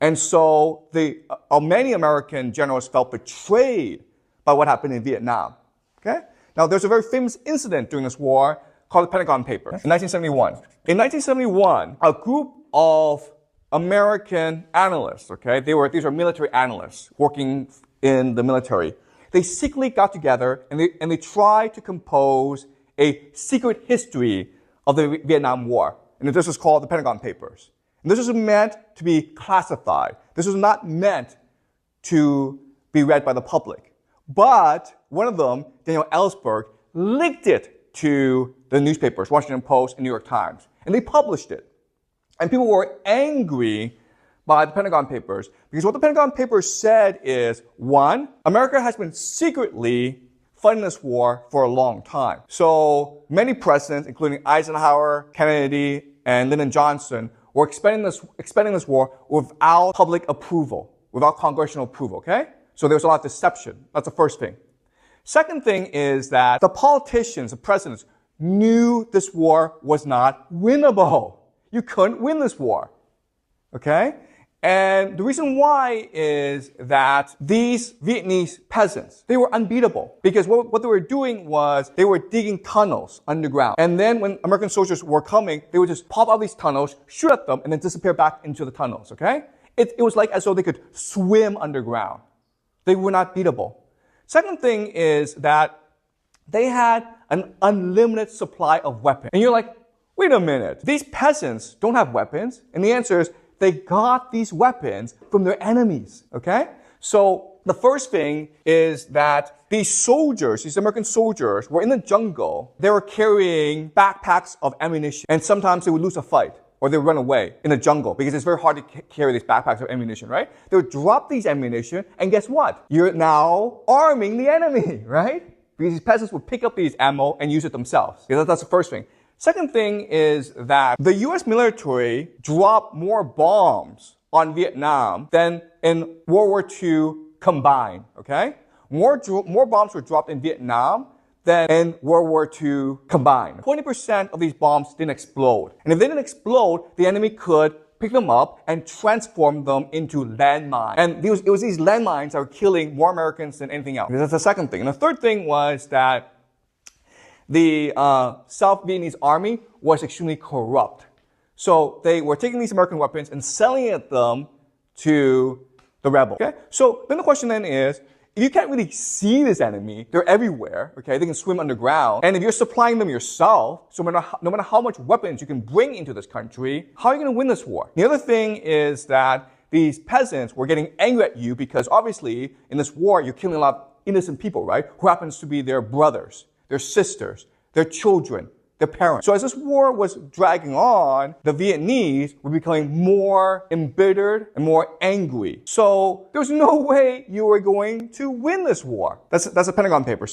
And so many American generals felt betrayed by what happened in Vietnam. Okay? Now, there's a very famous incident during this war called the Pentagon Papers in 1971. In 1971, a group of American analysts, okay, these were military analysts working in the military. They secretly got together and they tried to compose a secret history of the Vietnam War. And this is called the Pentagon Papers. And this was meant to be classified. This was not meant to be read by the public. But one of them, Daniel Ellsberg, leaked it to the newspapers, Washington Post and New York Times. And they published it. And people were angry by the Pentagon Papers because what the Pentagon Papers said is, one, America has been secretly fighting this war for a long time. So many presidents, including Eisenhower, Kennedy, and Lyndon Johnson, were expending this war without public approval, without congressional approval, okay? So there was a lot of deception. That's the first thing. Second thing is that the politicians, the presidents, knew this war was not winnable. You couldn't win this war, okay? And the reason why is that these Vietnamese peasants, they were unbeatable because what they were doing was they were digging tunnels underground. And then when American soldiers were coming, they would just pop out these tunnels, shoot at them, and then disappear back into the tunnels, okay? It was like as though they could swim underground. They were not beatable. Second thing is that they had an unlimited supply of weapons. And you're like, wait a minute, these peasants don't have weapons? And the answer is, they got these weapons from their enemies, okay? So the first thing is that these soldiers, these American soldiers, were in the jungle. They were carrying backpacks of ammunition. And sometimes they would lose a fight or they would run away in the jungle because it's very hard to carry these backpacks of ammunition, right? They would drop these ammunition and guess what? You're now arming the enemy, right? Because these peasants would pick up these ammo and use it themselves. Okay, that's the first thing. Second thing is that the U.S. military dropped more bombs on Vietnam than in World War II combined, okay? More bombs were dropped in Vietnam than in World War II combined. 20% of these bombs didn't explode. And if they didn't explode, the enemy could pick them up and transform them into landmines. And it was these landmines that were killing more Americans than anything else. That's the second thing. And the third thing was that the South Vietnamese army was extremely corrupt. So they were taking these American weapons and selling them to the rebels. Okay? So then the question then is, if you can't really see this enemy, they're everywhere, okay? They can swim underground. And if you're supplying them yourself, so no matter how much weapons you can bring into this country, how are you going to win this war? The other thing is that these peasants were getting angry at you because obviously in this war, you're killing a lot of innocent people, right? Who happens to be their brothers, their sisters, their children, their parents. So as this war was dragging on, the Vietnamese were becoming more embittered and more angry. So there was no way you were going to win this war. That's the Pentagon Papers.